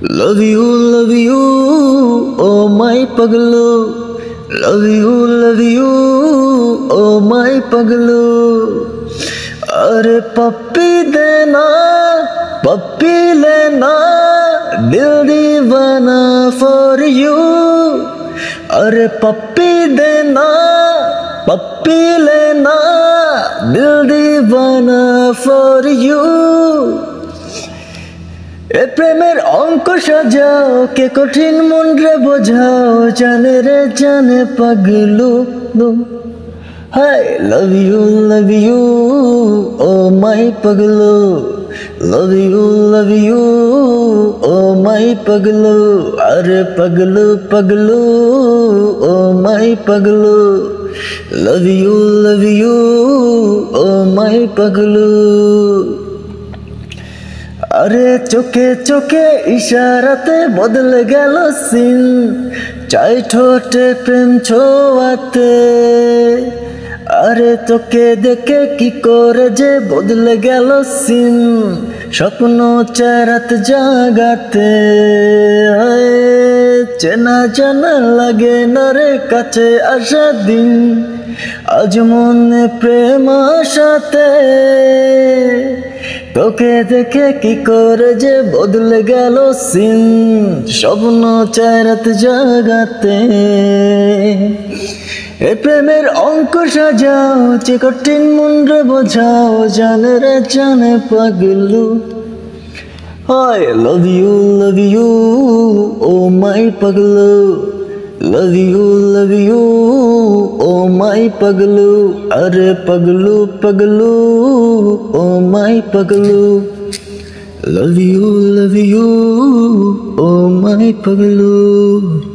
Love you, oh my paglu. Love you, oh my paglu. अरे पप्पी देना, पप्पी लेना, दिल दीवाना for you. अरे पप्पी देना, पप्पी लेना, दिल दीवाना for you. ए प्रेमेर अंक सजाओ के कठिन मन रे बोझाओ जाने रे जाने पगलू hi love you oh my पगलू लव यू ओ माय पगलू अरे पगलू पगलू ओ माय पगलू लव यू ओ माय पगलू अरे चोखे चोखे इशाराते बदल गेल सीन चाय ठोटे प्रेम छोआते अरे तोके देखे की करे जे बदल गेल सीन स्वप्न चारात जागाते চেনা জানা লাগে না রে কাছে আসা দিন আজ মনে প্রেম আসাতে তোকে দেখে কি করে যে বদলে গেল সিন স্বপ্ন চারাত জাগাতে এ প্রেমের অঙ্ক সাজাও যে কঠিন মন রে বোঝাও জানে রে জানে পাগলু I love you oh my পাগলু love you oh my paglu are paglu paglu oh my paglu love you oh my paglu